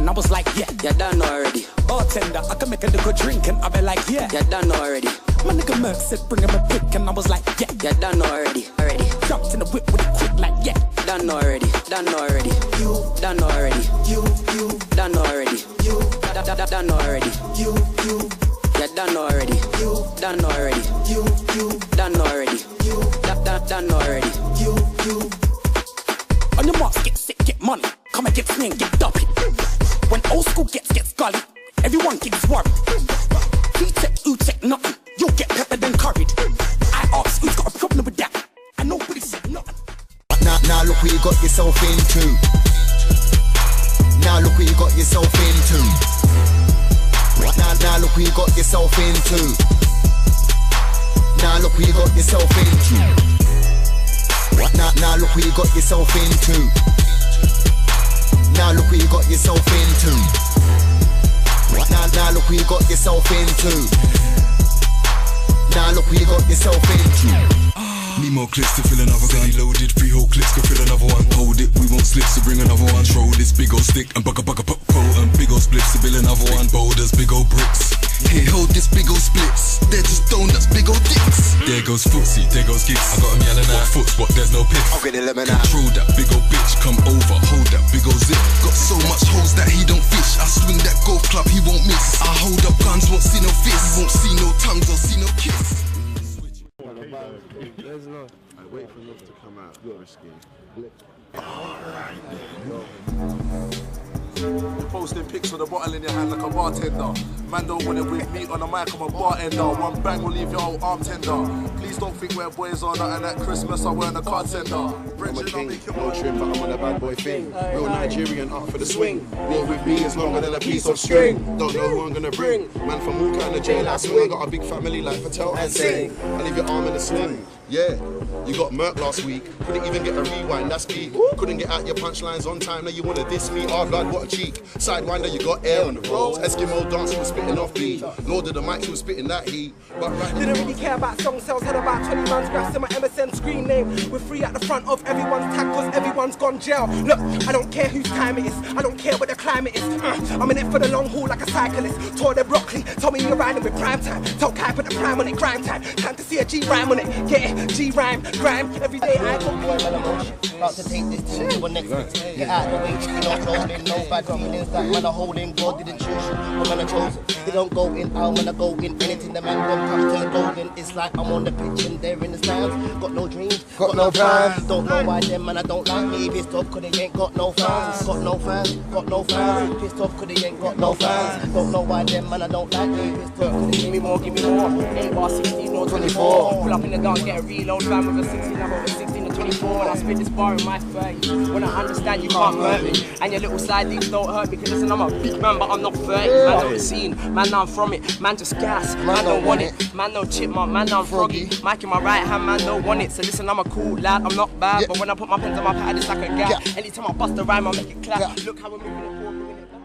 and I was like, yeah, you done already. Bartender, I can make a good drink, and I be like, yeah, you done already. My nigga Merck said bring him a pick, and I was like, yeah, you done already. Already. Jumped in the whip with it quick, like, yeah, done already. Done already. You done already. You done already. You done already. You done already. You done already. You done already. You done already. You. On your marks, get sick, get money. Come against me and get dumpy. When old school gets gully, everyone gets worried. V-tech, U-tech, nothing. You'll get peppered and curried. I asked who's got a problem with that, and nobody said nothing. Now look what you got yourself into. Now look what you got yourself into. Now look what you got yourself into. Now look what you got yourself into. Now look what you got yourself into. Now look what you got yourself into. Now look what you got yourself into. Now look what you got yourself into. Need more clips to fill another gun. Loaded, 3 whole clips could fill another one. Hold it, we won't slip, so bring another one. Throw this big old stick and bugger and big old spliffs to build another one. Boulders, big old bricks. Here, hold this big old splits. They're just donuts, big old dicks. There goes Footsie, there goes Ghetts. I got him yelling out, foot spot, there's no piff. I'll get the lemon out. Control that big old bitch, come over, hold that big old zip. Got so much holes that he don't fish. I swing that golf club, he won't miss. I hold up guns, won't see no fists. Won't see no tongues, or see no kiss. There's no. I wait for enough to come out. You're risky. You're posting pics with a bottle in your hand like a bartender. Man don't want it with me on the mic, I'm a bartender. One bang will leave your whole arm tender. Please don't think we're boys or nothing at Christmas, I wear a card sender. I'm a king, no trim, but I'm on a bad boy thing. Real Nigerian, up for the swing. Roll with me is longer than a piece of string. Don't know who I'm gonna bring. Man from all kind of jail, I swing. I got a big family like Patel and Sing. I leave your arm in a sling. Yeah, you got murked last week. Couldn't even get a rewind, that's peak. Couldn't get out your punchlines on time, now you wanna diss me. Oh God, what a cheek. Sidewinder, you got air on the road. Eskimo dance, you was spitting off beat. Lord of the mic, you was spitting that heat. But right didn't really care about song sales, had about 20 man's graphs in my MSN screen name. We're free at the front of everyone's tag cause everyone's gone jail. Look, I don't care whose time it is, I don't care what the climate is. I'm in it for the long haul like a cyclist. Tore their broccoli, told me you're riding with prime time. Tell Kai put the prime on it, grime time. Time to see a G-rhyme on it, get it, G-rhyme, grime. Every day I go about to take this to the next bit. Get out the way, you know, trolling. No bad feelings that man are holding. God didn't choose you, but man are chosen. They don't go in, I'm gonna go in. Anything the man don't touch till the golden. It's like I'm on the pitch and they're in the stands. Got no dreams, got no plans. Don't know why them man I don't like me. Pissed off cause they ain't got no fans. Got no fans, got no fans. Pissed off cause they ain't got no fans. Don't know why them man I don't like me. Pissed off cause they give me more, give me more. 8 bar 16 or 24. Pull up in the gun, get a reload van with a 16. I'm over 16 or 24. And I spit this bar in my 30s. When I understand you can't hurt me. And your little side leads don't hurt me. Cause listen, I'm a big man but I'm not 30. Man don't scene, man now I'm from it. Man just gas, man don't want it. Man no chipmunk, man now I'm froggy. Mic in my right hand, man don't want it. So listen, I'm a cool lad, I'm not bad. But when I put my pens on my pad, it's like a gap. Anytime I bust a rhyme, I make it clap. Look how we're moving it forward, moving it back.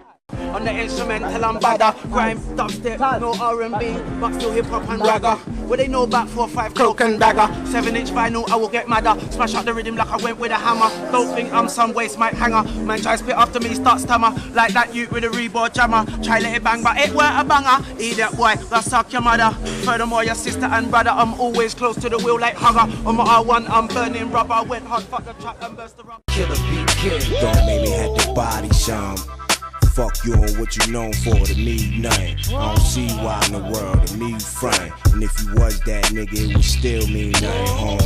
On the instrumental, I'm badder. Grime, dubstep, no R&B, but still hip-hop and ragga. What they know about 4-5 cloak and dagger. 7-inch vinyl, I will get madder. Smash out the rhythm like I went with a hammer. Don't think I'm some waste mic hanger. Man try spit after me, start stammer. Like that youth with a reboard jammer. Try let it bang, but it weren't a banger. Idiot boy, that's suck your mother. Furthermore, your sister and brother, I'm always close to the wheel like hugger. On my R1, I'm burning rubber. Went hard, fuck the track and burst the rubber. Killer beat, kill. Don't make me have the body shine. Fuck you on what you known for to me nothing. I don't see why in the world to me front. And if you was that nigga, it would still mean nothing, Holmes.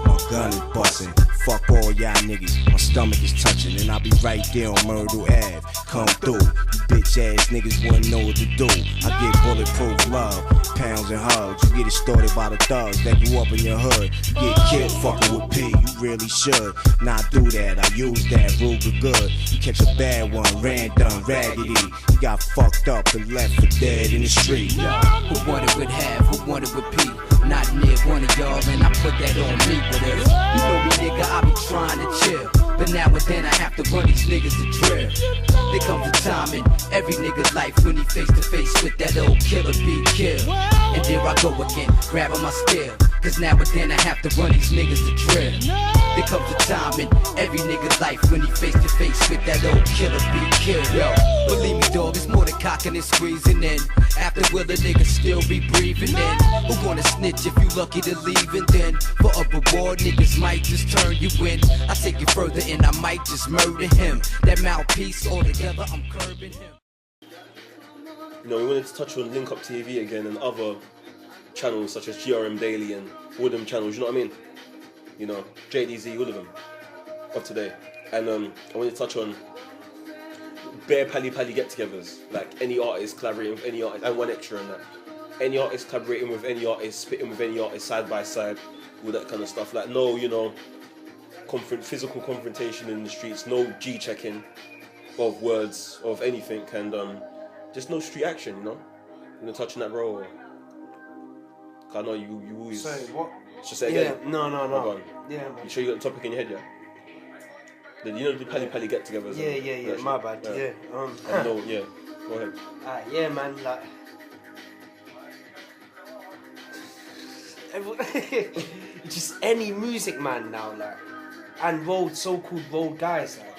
My gun is bustin'. Fuck all y'all niggas, my stomach is touching. And I'll be right there on Myrtle Ave. Come through, you bitch ass niggas wouldn't know what to do. I get bulletproof love, pounds and hugs. You get it started by the thugs that grew up in your hood. You get killed fucking with P, you really should not do that. I use that Ruger good. You catch a bad one, random, raggedy. You got fucked up and left for dead in the street. Who wanted with half, who wanted with P? Not near one of y'all, and I put that on me. But if you know me, nigga, I be trying to chill. But now and then I have to run these niggas to drill. There comes a time in every nigga's life when he face to face with that old killer be killed. And there I go again, grabbing my steel. Cause now and then I have to run these niggas to drill. There comes a time in every nigga's life when he face to face with that old killer be killed. Yo, believe me dog, it's more than cocking and squeezing in. After will the nigga still be breathing in? Who gonna snitch if you lucky to leave? And then for a reward niggas might just turn you in. I take it further and I might just murder him. That mouthpiece altogether, I'm curbing him. You know, we wanted to touch on Link Up TV again and other channels such as GRM Daily and all them channels, you know what I mean? You know, JDZ, all of them of today. And I wanted to touch on bare pally get-togethers, like any artist collaborating with any artist, and one extra on that. Any artist collaborating with any artist, spitting with any artist side by side, all that kind of stuff. Like no, you know, physical confrontation in the streets, no G-checking of words, of anything, and just no street action, you know? You know, touching that, bro? I know you always... Sorry, what? Just say again. Yeah, no. Yeah, man. You sure you got the topic in your head, yeah? You know the pally get-togethers? Yeah, my bad, yeah. No, yeah, go ahead. Yeah, man, like... just any music man now, like... And so-called road guys, like...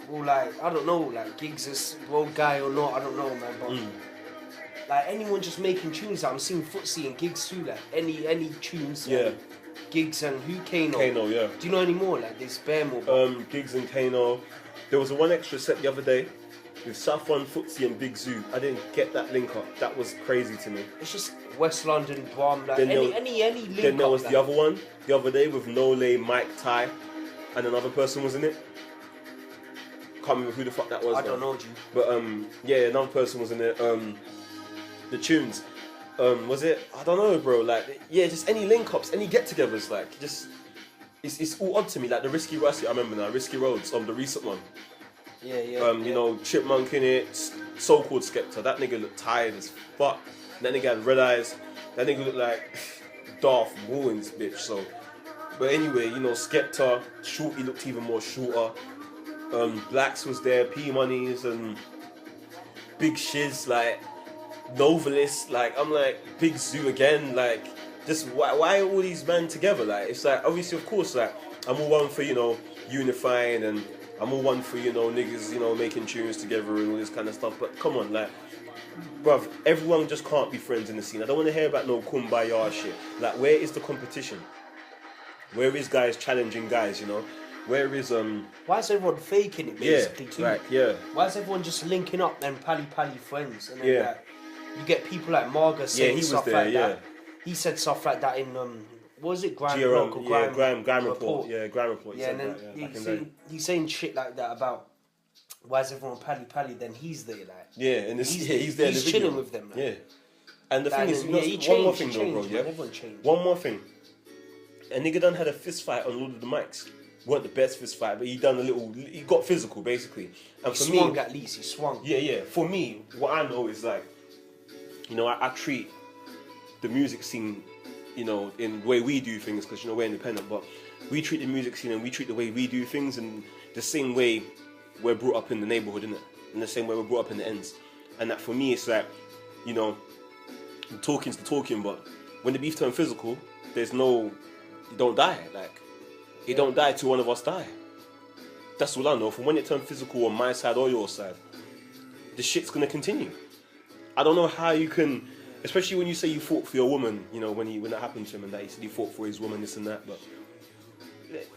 Well, like, I don't know, like, Kingz is road guy or not, I don't know, man, but... Like, anyone just making tunes, like, I'm seeing Footsie and Kingz too, like, any tunes, yeah. Kingz and who, Kano? Kano, yeah. Do you know any more, like, there's bare more? Kingz and Kano. There was a one extra set the other day with Saffron, Footsie and Big Zoo. I didn't get that link up, that was crazy to me. It's just West London, Brom, like, any link up. Then there was like. the other one, the other day with Nole, Mike, Ty, and another person was in it. Can't remember who the fuck that was. I don't know, G. But yeah, another person was in it. The tunes, was it? I don't know, bro. Like, yeah, just any link-ups, any get-togethers. Like, just it's all odd to me. Like the Risky Rusty, I remember now. Risky Roads, the recent one. Yeah. You know, Chipmunk in it, so-called Skepta. That nigga looked tired as fuck. That nigga had red eyes. That nigga looked like Darth Maul in this bitch. So, but anyway, you know, Skepta, Shorty looked even more shorter. Blacks was there, P Money's and Big Shiz, like Novelist, like I'm like Big Zoo again, like just why are all these men together? Like it's like obviously of course like I'm all one for, you know, unifying, and I'm all one for, you know, niggas, you know, making tunes together and all this kind of stuff, but come on, like bruv, everyone just can't be friends in the scene. I don't want to hear about no kumbaya shit. Like where is the competition? Where is guys challenging guys, you know? Where is Why is everyone faking it basically too? Right, yeah. Why is everyone just linking up and pally friends? And then like, you get people like Marga saying stuff like that. He said stuff like that in what was it, Grime Report? Grime Report. Yeah, Grime Report. Yeah, and then he's saying shit like that about why is everyone pally? Then he's there, like and he's there. He's chilling with them. Like. Yeah, and the thing is, one more thing though, bro. Yeah, one more thing. A nigga done had a fist fight on Lord of the Mics. Weren't the best fist fight, but he got physical basically. And he swung at least, he swung. Yeah. For me, what I know is like, you know, I treat the music scene, you know, in the way we do things, because, you know, we're independent, but we treat the music scene and we treat the way we do things in the same way we're brought up in the neighborhood, innit? In the same way we're brought up in the ends. And that for me, it's like, you know, talking's the talking, but when the beef turns physical, you don't die, like. It don't die till one of us die. That's all I know. From when it turned physical on my side or your side, the shit's gonna continue. I don't know how you can, especially when you say you fought for your woman, you know, when that happened to him and that he said he fought for his woman, this and that, but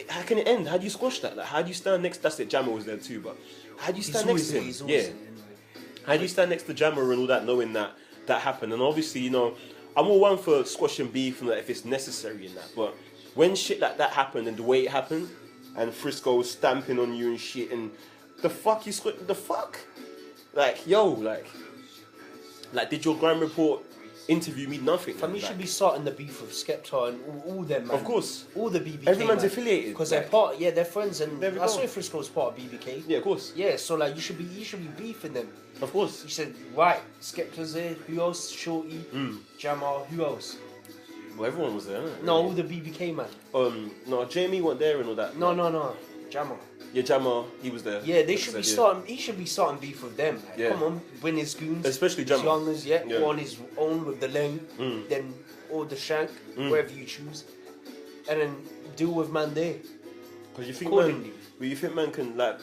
how can it end? How do you squash that? Like, how do you stand next? That's it, Jammer was there too, but how do you stand next to him? Yeah. How do you stand next to Jammer and all that, knowing that happened? And obviously, you know, I'm all one for squashing beef and that if it's necessary in that, but when shit like that happened and the way it happened, and Frisco was stamping on you and shit, and the fuck? Like, yo, like did your Grime Report interview mean nothing? For me, should be starting the beef with Skepta and all them, man. Of course. All the BBK. Everyone's affiliated. Because they're part, they're friends, and I saw Frisco was part of BBK. Yeah, of course. Yeah, so like you should be beefing them. Of course. You said, right, Skepta's there, who else? Shorty, Jamar, who else? Well, everyone was there, innit? No, all the BBK man. No, Jamie weren't there and all that. No. Jammer. Yeah, Jammer, he was there. Yeah, they should be starting. He should be starting beef with them. Like, Yeah. Come on, win his goons, especially his Jammer. youngers. Yeah, go on his own with the lane, then or the shank, wherever you choose, and then deal with man there. Because you think man, you think man can like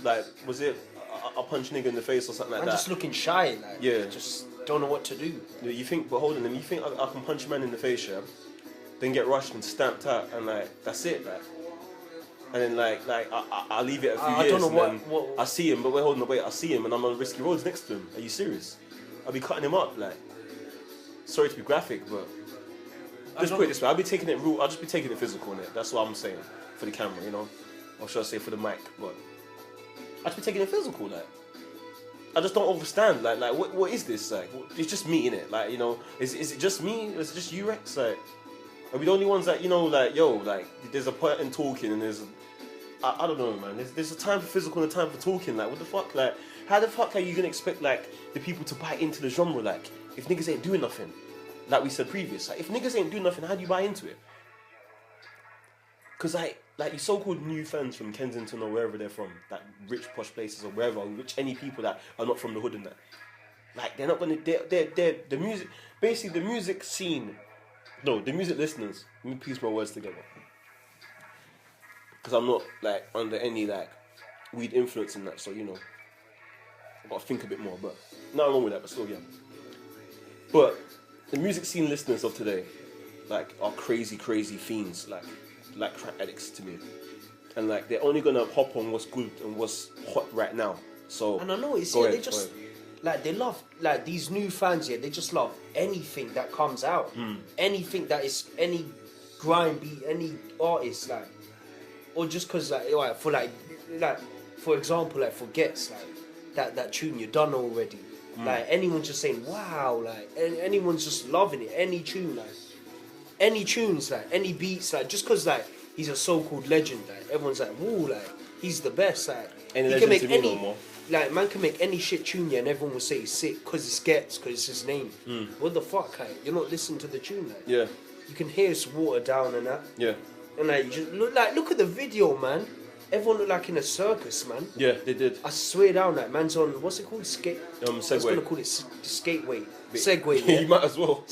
was it a punch nigga in the face or something like Man that? just looking shy, like Yeah. just don't know what to do. Yeah, you think, but hold on, you think I can punch a man in the face, yeah, then get rushed and stamped out, and like that's it, like, and then like I leave it a few years, don't know and then what- I see him, but wait, I see him, and I'm on risky roads next to him. Are you serious? I'll be cutting him up, like. Sorry to be graphic, but just put it this way: I'll be taking it real. I'll just be taking it physical in it. That's what I'm saying for the camera, you know, or should I say for the mic? But I'll just be taking it physical, like. I just don't understand, like what is this, like? It's just me, innit? Like, you know, is it just me? Is it just you, Recksz? Like, are we the only ones that, you know, like, yo, like, there's a point in talking and there's, I don't know, man. There's a time for physical and a time for talking. Like, what the fuck? Like, how the fuck are you gonna expect like the people to buy into the genre? Like, if niggas ain't doing nothing, like we said previous, like if niggas ain't doing nothing, how do you buy into it? Cause like your so-called new fans from Kensington or wherever they're from, like rich posh places or wherever, any people that are not from the hood and that, like they're not gonna, they're the music, basically the music scene, no, the music listeners. Let me piece my words together. Cause I'm not like under any like weed influence in that, so you know, I gotta think a bit more. But nothing wrong with that, but still, yeah. But the music scene listeners of today, like, are crazy fiends, like crack addicts to me, and like they're only gonna hop on what's good and what's hot right now. So and I know it's they just like they love like these new fans here. They just love anything that comes out, anything that is any grime beat, any artist, like, or just cause like for example, like for Ghetts, like that tune you done already. Like anyone's just saying wow, like anyone's just loving it. Any tune, like any tunes, like any beats, like just cause like he's a so-called legend, like everyone's like woo, like he's the best, like he can make any, like man can make any shit tune, yeah, and everyone will say he's sick cause it's Ghetts, cause it's his name. What the fuck, like you're not listening to the tune, like yeah, you can hear it's watered down and that, yeah, and like you just look at the video, man. Everyone looked like in a circus, man. Yeah, they did. I swear down, that man's on, what's it called? Skate. Segway. I was gonna call it skateway. Segway. Yeah. You might as well.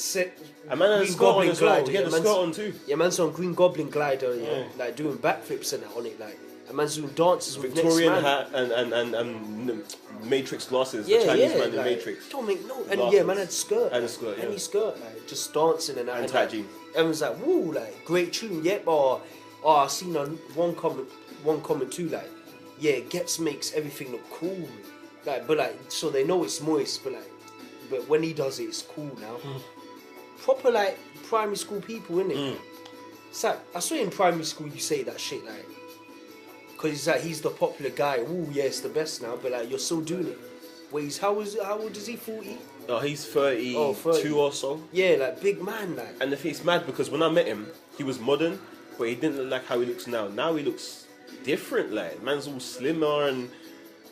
A man has a skirt on as well. He had a skirt on too. Yeah, man's on Green Goblin glider. Yeah, like doing backflips and that on it. Like a man's doing dances with Victorian next man. hat and Matrix glasses. Yeah, the Chinese man in like, Matrix. Don't make no. And glasses. yeah, man had skirt. And a skirt. Yeah. Any skirt, like just dancing and that. And tight jeans. Everyone's like, woo, like great tune. Yep. Or I seen on one comment too, like. Yeah, Ghetts makes everything look cool, like, but like, so they know it's moist, but when he does it, it's cool now. Proper like primary school people, innit? It's like, I saw in primary school you say that shit, like, cause it's like he's the popular guy. Ooh, yeah, it's the best now, but like you're still doing it. Wait, how old is he? 40? No, he's 32 30. or so. Yeah, like big man, like. And the thing is mad because when I met him, he was modern, but he didn't look like how he looks now. Now he looks different, like man's all slimmer and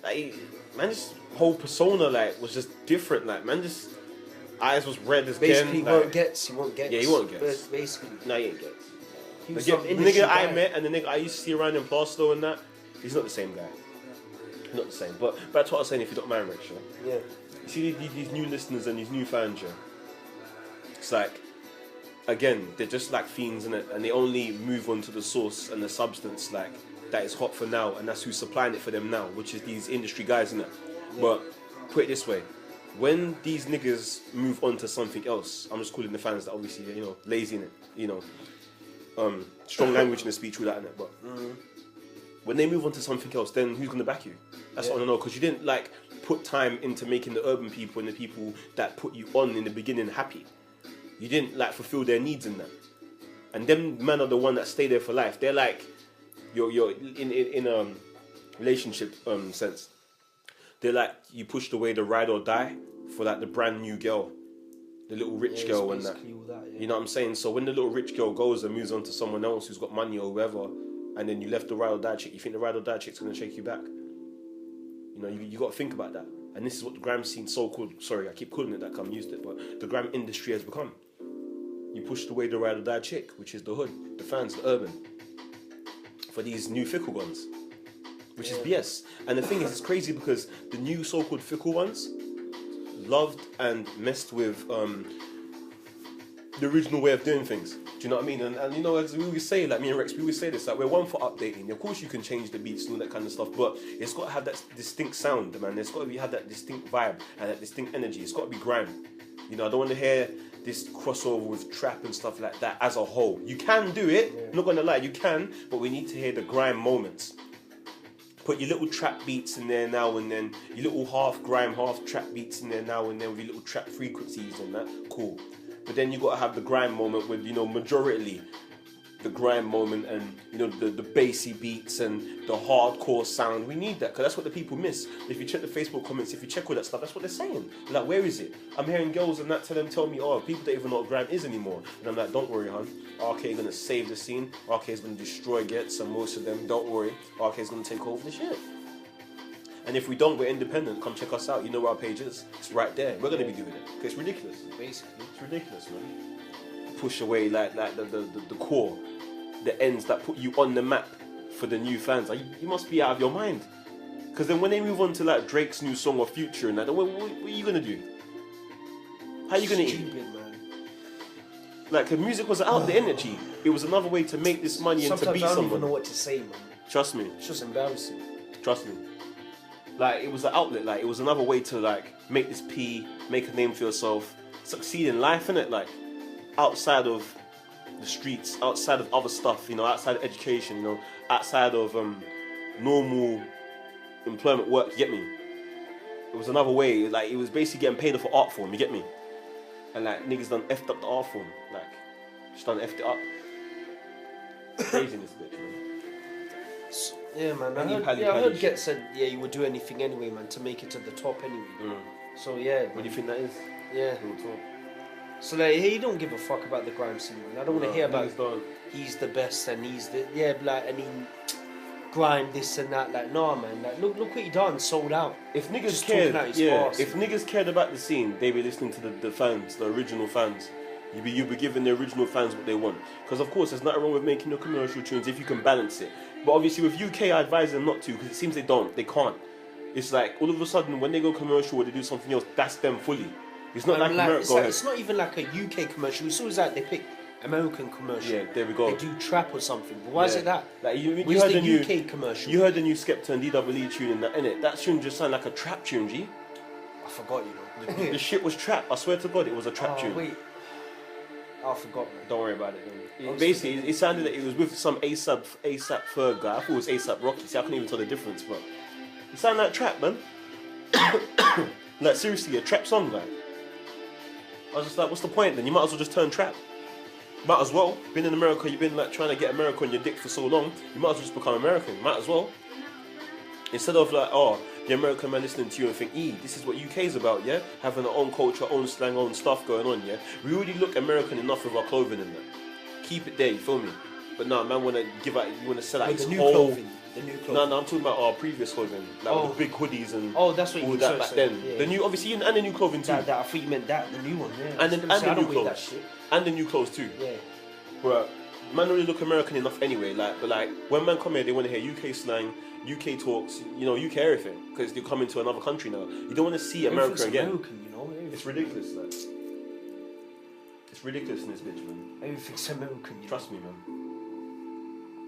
like man's whole persona like was just different, like man just eyes was red as basically Ken, won't Ghetts. He won't Ghetts. Yeah, he won't Ghetts. Basically, no, he ain't Ghetts. He was the nigga I guy. met and the nigga I used to see around in Barstow and that, he's not the same guy. Not the same. But that's what I was saying. If you don't mind, Recksz, yeah. You see these new listeners and these new fans, yeah. It's like, again, they're just like fiends, innit? And they only move on to the source and the substance, like. That is hot for now, and that's who's supplying it for them now, which is these industry guys, innit? Yeah. But put it this way, when these niggas move on to something else, I'm just calling the fans that obviously, you know, lazy in it, you know, strong language in the speech, all that, innit? But when they move on to something else, then who's gonna back you? That's what I don't know, because you didn't like put time into making the urban people and the people that put you on in the beginning happy. You didn't like fulfill their needs in that, and them men are the one that stay there for life. They're like. You're in a relationship sense. They're like you pushed away the ride or die for like the brand new girl, the little rich girl and that. You know what I'm saying? So when the little rich girl goes and moves on to someone else who's got money or whoever, and then you left the ride or die chick, you think the ride or die chick's gonna shake you back? You know, you got to think about that. And this is what the grime scene so-called, sorry, I keep calling it that, I'm used to it, but the grime industry has become. You pushed away the ride or die chick, which is the hood, the fans, the urban, for these new fickle ones. which is BS. And the thing is, it's crazy because the new so-called fickle ones loved and messed with the original way of doing things. Do you know what I mean? And you know, as we always say, like me and Recksz, we always say this, like we're one for updating. Of course you can change the beats and all that kind of stuff, but it's got to have that distinct sound, man. It's got to have that distinct vibe and that distinct energy. It's got to be grime. You know, I don't want to hear this crossover with trap and stuff like that as a whole. You can do it, I'm not going to lie, you can, but we need to hear the grime moments. Put your little trap beats in there now and then, your little half grime, half trap beats in there now and then with your little trap frequencies and that, cool. But then you got to have the grime moment with, you know, majority the grime moment and, you know, the bassy beats and the hardcore sound. We need that because that's what the people miss. If you check the Facebook comments, if you check all that stuff, that's what they're saying. They're like, where is it? I'm hearing girls and that tell me, oh, people don't even know what grime is anymore. And I'm like, don't worry, hon. RK is going to save the scene. RK is going to destroy Ghetts and most of them. Don't worry. RK is going to take over the shit. And if we don't, we're independent. Come check us out. You know where our page is. It's right there. We're going to be doing it. It's ridiculous. Basically. It's ridiculous, man. Push away like the core, the ends that put you on the map for the new fans. Like, you must be out of your mind. Because then when they move on to like Drake's new song or Future and that, what are you going to do? How are you going to eat? Man. Like, the music was out, the energy. It was another way to make this money and to beat someone. Sometimes I don't even know what to say, man. Trust me. It's just embarrassing. Trust me. Like, it was an outlet. Like, it was another way to like make this make a name for yourself, succeed in life, innit? Like, outside of the streets, outside of other stuff, you know, outside of education, you know, outside of normal employment work, you get me? It was another way, like, it was basically getting paid for art form, you get me? And like, niggas done effed up the art form, like, just done effed it up. Craziness, bitch, man. Yeah, man. I heard Ghetts said, yeah, you would do anything anyway, man, to make it to the top anyway. So yeah. What do you think that is? Yeah. So like, he don't give a fuck about the grime scene, man. I don't want to hear about he's the best and he's the like, and he grime this and that. Like, nah, man. Like, look what he done, sold out. If niggas cared, if niggas cared about the scene, they be listening to the fans, the original fans. You be giving the original fans what they want. Because of course, there's nothing wrong with making your commercial tunes if you can balance it. But obviously with UK, I advise them not to because it seems they can't. It's like all of a sudden when they go commercial or they do something else, that's them fully. It's not like America. It's not even like a UK commercial. It's always like they pick American commercial. Yeah, there we go. They do trap or something. But why is it that? Like you heard the UK commercial? You heard the new Skepta and DWE tune in that, innit? That tune just sounded like a trap tune, G. I forgot, you know. The shit was trap. I swear to God, it was a trap tune. Wait. I forgot, man. Don't worry about it. Basically, it sounded like it was with some ASAP Ferg guy. I thought it was ASAP Rocky. See, I couldn't even tell the difference, but it sounded like trap, man. Like, seriously, a trap song, like. I was just like, what's the point then? You might as well just turn trap. Might as well. Been in America, you've been like trying to get America on your dick for so long, you might as well just become American. Might as well. Instead of like, oh, the American man listening to you and think, this is what UK's about, yeah? Having our own culture, own slang, own stuff going on, yeah? We already look American enough with our clothing and that. Keep it there, you feel me? But no, man wanna give out, you wanna sell out his whole... clothing. The new clothing. No, I'm talking about our previous clothing. Like with the big hoodies and that's what you all that back then. Yeah. The new, obviously, and the new clothing too. I thought you meant that, the new one, yeah. And the new clothes. And the new clothes too. Yeah. But man don't really look American enough anyway. But when man come here, they want to hear UK slang, UK talks, you know, UK everything. Because they're coming to another country now. You don't want to see America again. American, you know? It's ridiculous, like. It's ridiculous in this bitch, man. Everything's American, Trust me, man.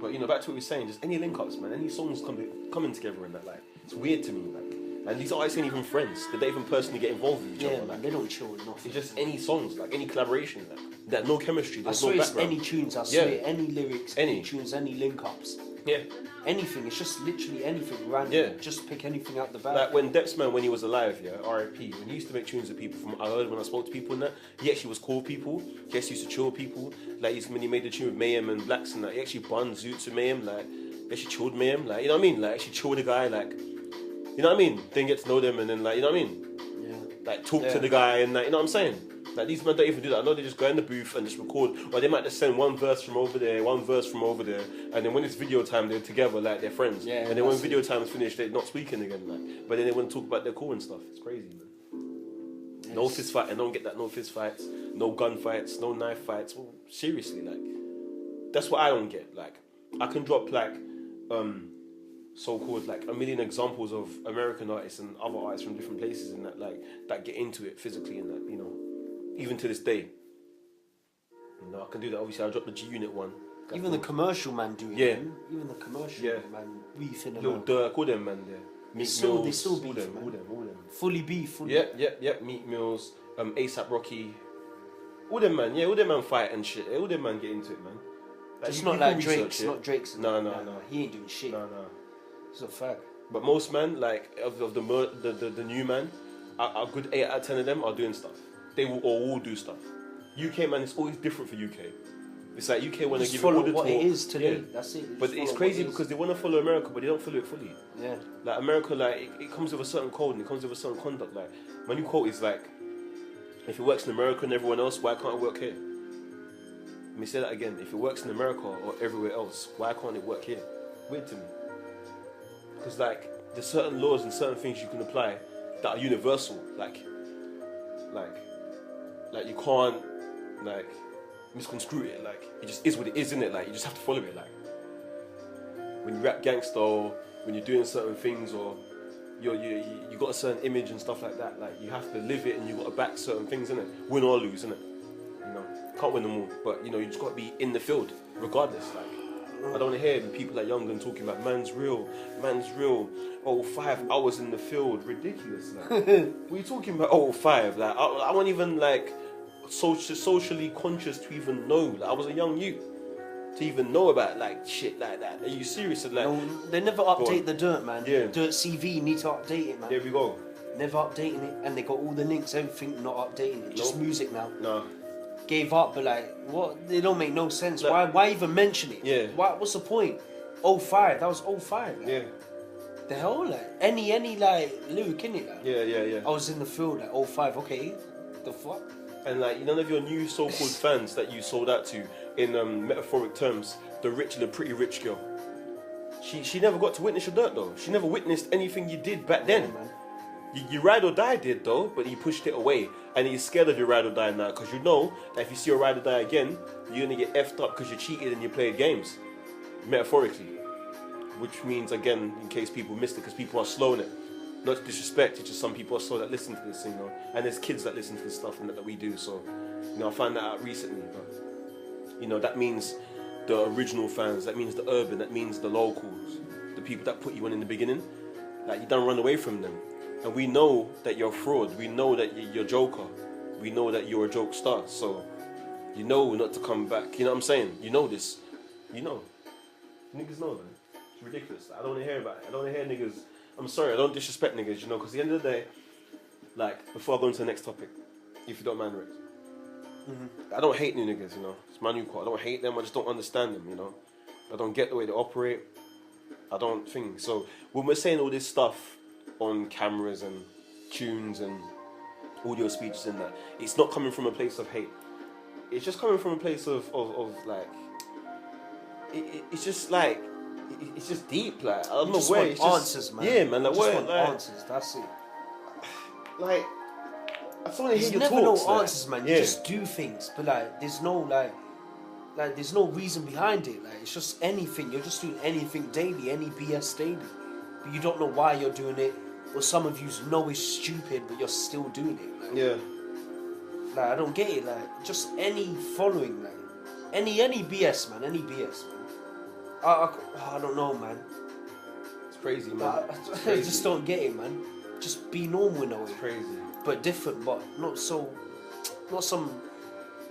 But you know, back to what we were saying, just any link-ups, man, any songs coming together in that, like, it's weird to me, like. And these artists ain't even friends. They don't even personally get involved with each other. Like, they don't chill enough. It's just any songs, like any collaboration, like that no chemistry, there's no background. Any tunes, I swear, any lyrics, any tunes, any link-ups. Yeah. Anything, it's just literally anything random. Yeah. Just pick anything out the bag. Like when Depsman, when he was alive, R.I.P., when he used to make tunes with people, from I heard when I spoke to people and that, he actually was cool with people, he actually used to chill with people. Like when he made the tune with Mayhem and Blacks and that, he actually bun Zoots with Mayhem, like, he actually chilled with Mayhem, like, you know what I mean? Like, actually chill with the guy, like, you know what I mean? Then get to know them and then, like, you know what I mean? Yeah. Like, talk to the guy and, like, you know what I'm saying? Like, these men don't even do that. I know they just go in the booth and just record, or they might just send one verse from over there, one verse from over there, and then when it's video time, they're together, like, they're friends. Yeah, and then when video time is finished, they're not speaking again, like. But then they want to talk about their cool and stuff. It's crazy, man. Yes. No fist fight, and don't get that no fist fights, no gun fights, no knife fights. Well, seriously, like, that's what I don't get. Like, I can drop, like, so-called like a million examples of American artists and other artists from different places and that like that get into it physically and that, you know, even to this day. You know, I can do that. Obviously, I dropped the G-Unit one. Even the commercial man do it. Yeah. Man. Even the commercial man beefing them. Lil Durk, all them man there. Meek Mills, they still beef, all them. Fully beef. Yep. Meek Mills, ASAP Rocky, all them man. Yeah, all them man fight and shit. All them man get into it, man. Like, it's not like Drake's. Not Drake's. No. He ain't doing shit. No. It's a fact. But most man, like of the new man, a good 8 out of 10 of them are doing stuff. They will do stuff. UK man, it's always different for UK. It's like UK want to give it all the what talk. it is today. Yeah. That's it. But it's crazy because they want to follow America, but they don't follow it fully. Yeah. Like America, like it comes with a certain code and it comes with a certain conduct. Like my new quote is like, if it works in America and everyone else, why can't it work here? Let me say that again. If it works in America or everywhere else, why can't it work here? Weird to me. Because like there's certain laws and certain things you can apply that are universal. Like you can't like misconstrue it. Like it just is what it is, isn't it? Like you just have to follow it. Like when you rap gangster or when you're doing certain things or you got a certain image and stuff like that. Like you have to live it and you got to back certain things, innit? Win or lose, innit? You know, can't win them all, but you know you just got to be in the field regardless. Like I don't want to hear people like Younggun talking about man's real. Oh, 5 hours in the field, ridiculous. Like, what are you talking about? Oh, 5. Like I wasn't even like socially conscious to even know. Like I was a young youth to even know about like shit like that. Are you serious? Like no, they never update the Dirt, man. Yeah. Dirt CV need to update it, man. There we go. Never updating it, and they got all the links, everything. Not updating it, just music now. No. Gave up, but like, what? They don't make no sense. Like, why even mention it? Yeah. What's the point? 05. That was 05. Like. Yeah. The hell, like any like lyric in it. Like. Yeah. I was in the field like 05. Okay, the fuck. And like none of your new so-called fans that you sold out to, in metaphoric terms, the rich, the pretty rich girl. She never got to witness your dirt though. She never witnessed anything you did back then. Man. You ride or die did though, but he pushed it away, and he's scared of your ride or die now because you know that if you see your ride or die again, you're gonna get effed up because you cheated and you played games, metaphorically. Which means again, in case people missed it, because people are slow in it. Not to disrespect, it's just some people are slow that listen to this, you know, and there's kids that listen to this stuff and that we do. So, you know, I found that out recently. But, you know, that means the original fans, that means the urban, that means the locals, the people that put you on in the beginning. Like you don't run away from them. And we know that you're a fraud. We know that you're a joker. We know that you're a joke star. So, you know not to come back. You know what I'm saying? You know this. You know. Niggas know, man. It's ridiculous. I don't want to hear about it. I don't want to hear niggas. I'm sorry, I don't disrespect niggas, you know, because at the end of the day, like, before I go into the next topic, if you don't mind, Recksz, I don't hate new niggas, you know. It's my new quote. I don't hate them. I just don't understand them, you know. I don't get the way they operate. I don't think. So, when we're saying all this stuff on cameras and tunes and audio speeches and that, it's not coming from a place of hate. It's just coming from a place of like, it's just like, it's just deep, like, I don't know where it's just answers, man. Yeah, man, like, where, like, answers, that's it. Like, I just want to hear your never talks, no like, answers, man. You just do things, but like, there's no like there's no reason behind it. Like, it's just anything. You're just doing anything daily, any BS daily, but you don't know why you're doing it. Or some of you know it's stupid, but you're still doing it. Like, yeah. Like, I don't get it. Like, just any following, like, any BS, man. Any BS, man. I don't know, man. It's crazy, man. I just don't get it, man. Just be normal in a way. It's crazy. But different, but not some,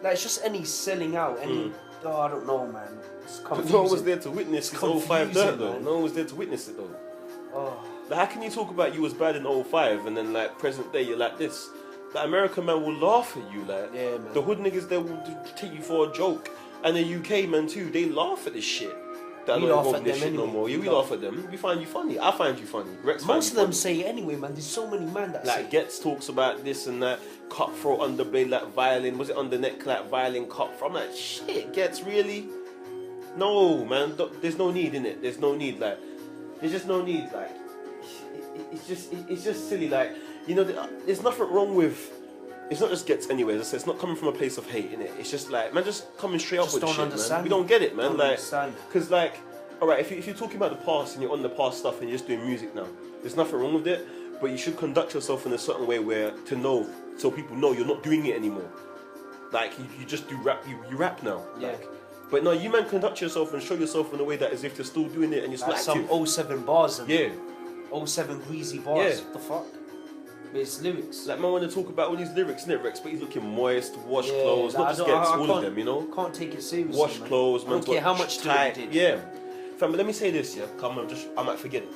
like, it's just any selling out, any, I don't know, man. It's confusing. But no one was there to witness this 05 dirt, though. Man. No one was there to witness it, though. Oh. Like, how can you talk about you was bad in 05 and then, like, present day you're like this? The American man will laugh at you, like. Yeah, man. The hood niggas, they will take you for a joke. And the UK man, too, they laugh at this shit. That We don't laugh involve at this them shit no anyway. more. Yeah, we laugh at them. We find you funny. I find you funny. Recksz Most of them funny. say it anyway, man. There's so many man that say Like, Ghetts talks about this and that. Cutthroat underblade like violin. Was it underneck like violin cutthroat? I'm like, shit, Ghetts, really? No, man. There's no need in it. There's no need. Like, there's just no need. Like, it's just silly. Like, you know, there's nothing wrong with. It's not just Ghetts anyway. As I said, it's not coming from a place of hate in it. It's just like, man, just coming straight up with don't shit, understand man. We don't get it, man. Don't like, understand. because like, alright, if you're talking about the past and you're on the past stuff and you're just doing music now, there's nothing wrong with it, but you should conduct yourself in a certain way where to know, so people know you're not doing it anymore. Like, you just do rap, you rap now. Yeah. Like, but no, you man conduct yourself and show yourself in a way that as if you're still doing it and you're still Like active. some 07 bars and Yeah. 07 greasy bars. Yeah. What the fuck? But it's lyrics. Like, man want to talk about all these lyrics, innit, Recksz? But he's looking moist, wash Yeah, clothes, like, not just I Ghetts, all of can't- them, you know? Can't take it seriously. Wash man. clothes, I man. don't care how much tight. dirt he did. Yeah. Fam, but let me say this, yeah. Come on, I might forget it.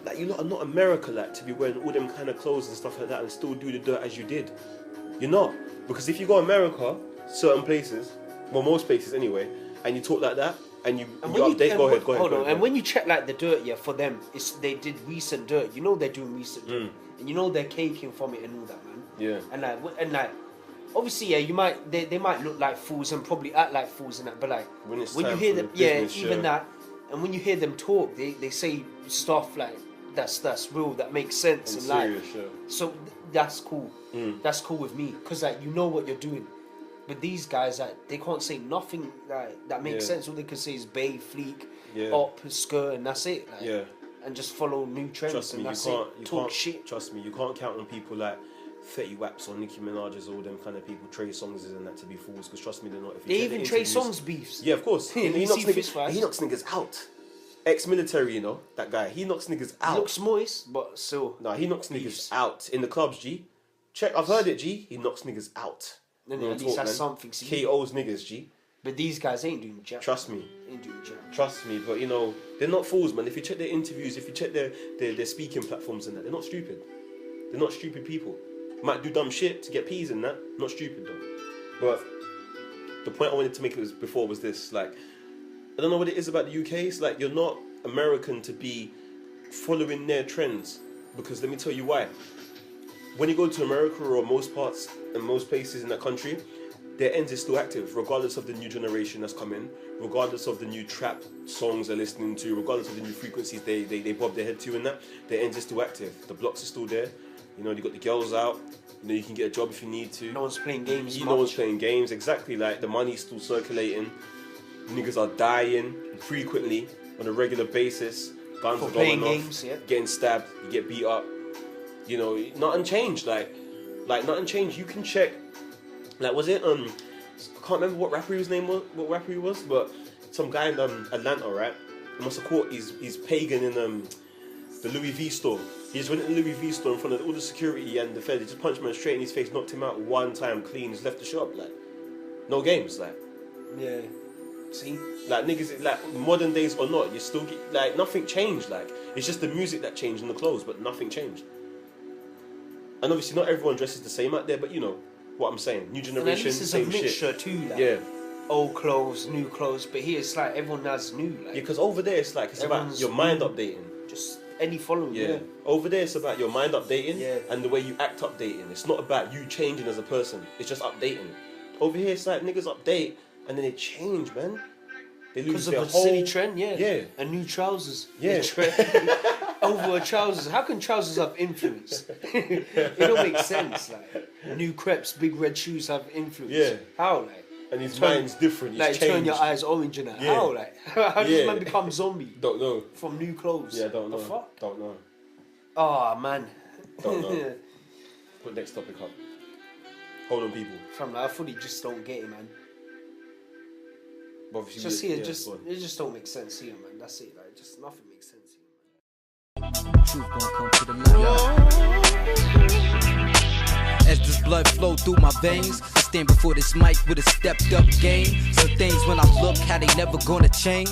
Like, you lot are not America, like, to be wearing all them kind of clothes and stuff like that and still do the dirt as you did. You're not. Because if you go America, certain places, well, most places anyway, and you talk like that, and you update, go ahead. Hold on, and when you check like the dirt, yeah, for them, they did recent dirt. You know they're doing recent dirt, and you know they're caking from it and all that, man. Yeah. And like, obviously, yeah, they might look like fools and probably act like fools and that, but like when you hear them, even that, and when you hear them talk, they say stuff like that's real, that makes sense in life. So that's cool. That's cool with me, because like you know what you're doing. But these guys, like, they can't say nothing like that makes sense. All they can say is bay, fleek, up, skirt, and that's it. Like, and just follow new trends. Trust me, and that's you it. Talk can't, shit. Trust me, you can't count on people like Fetty Waps or Nicki Minaj's, all them kind of people, Trey Songz and that to be fools. Because trust me, they're not. If you They check even the Trey interviews- Songz beefs. Yeah, of course. Yeah, he you knocks see Fist niggas. Fights. He knocks niggas out. Ex-military, you know that guy. He knocks niggas out. He looks moist, but still. No, he knocks niggas out in the clubs. G, check. I've heard it. G, he knocks niggas out. Then Real at least talk, that's man. something. See? KO's niggas. G. But these guys ain't doing jack. Trust me. Ain't doing jack. Trust me, but you know, they're not fools, man. If you check their interviews, if you check their speaking platforms and that, they're not stupid. They're not stupid people. Might do dumb shit to get peas and that. Not stupid though. But the point I wanted to make before was this, like, I don't know what it is about the UK. It's like you're not American to be following their trends. Because let me tell you why. When you go to America or most parts and most places in that country, their ends is still active, regardless of the new generation that's coming, regardless of the new trap songs they're listening to, regardless of the new frequencies they bob their head to and that, their ends is still active. The blocks are still there. You know, you got the girls out. You know, you can get a job if you need to. No one's playing games. No one's playing games, exactly. Like, the money's still circulating. Niggas are dying frequently on a regular basis. Guns are going off, getting stabbed, you get beat up. You know, nothing changed. Like nothing changed. You can check. Like, was it I can't remember what rapper his name was. What rapper he was, but some guy in Atlanta, right? He must have caught his pagan in the Louis V store. He just went in the Louis V store in front of all the security and the feds. He just punched him straight in his face, knocked him out one time, clean. Just left the shop. Like, no games. Like, yeah. See, like niggas, like modern days or not, you still get, like, nothing changed. Like, it's just the music that changed and the clothes, but nothing changed. And obviously, not everyone dresses the same out there, but you know what I'm saying. New generation, and at least it's same a mixture shit. too. Like, yeah. Old clothes, new clothes, but here it's like everyone has new. Like, Yeah, because over there it's like it's about your mind updating. Just any following. Yeah. Over there it's about your mind updating Yeah. and the way you act updating. It's not about you changing as a person. It's just updating. Over here it's like niggas update and then they change, man. They lose Because of their a whole silly trend, yeah. Yeah. And new trousers. Yeah. The trend over trousers. How can trousers have influence? It don't make sense. Like, new crepes, big red shoes have influence. Yeah. How, like? And his mind's different. He's Like, changed. turn your eyes orange and that. Yeah. How, like? How does Yeah. man become zombie? Don't know. From new clothes. Yeah, don't know. The fuck? Don't know. Oh, man. Don't know. Put next topic up. Hold on, people. From like, I fully just don't get it, man. But obviously, Just here, yeah, go on. it just don't make sense here, man. That's it. Like, just nothing makes sense here. Truth gonna come to the light. As this blood flow through my veins, I stand before this mic with a stepped up game. Some things when I look, how they never gonna change.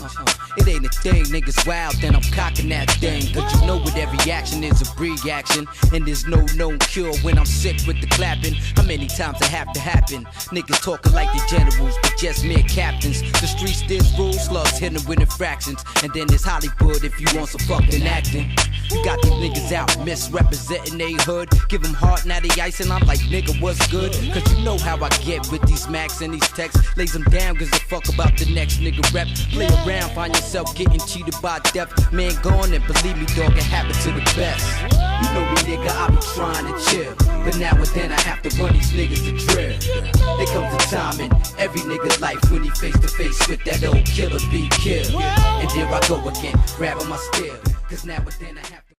It ain't a thing, niggas wild, then I'm cocking that thing. Cause you know what every action is a reaction. And there's no known cure when I'm sick with the clapping. How many times it have to happen? Niggas talking like the generals, but just mere captains. The streets there's rules, slugs hitting with infractions. And then there's Hollywood if you want some fucking acting. You got these niggas out misrepresenting they hood. Give them heart, now they ice and I'm like, nigga, what's good? Cause you know how I get with these max and these texts. Lays them down, gives a fuck about the next nigga rep. Play around, find yourself getting cheated by death. Man gone and believe me, dog, it happen to the best. You know me, nigga, I be trying to chill. But now and then I have to run these niggas to drill. There comes a time in every nigga's life when he face to face with that old killer be killed. And there I go again, grabbing my steel, cause now and then I have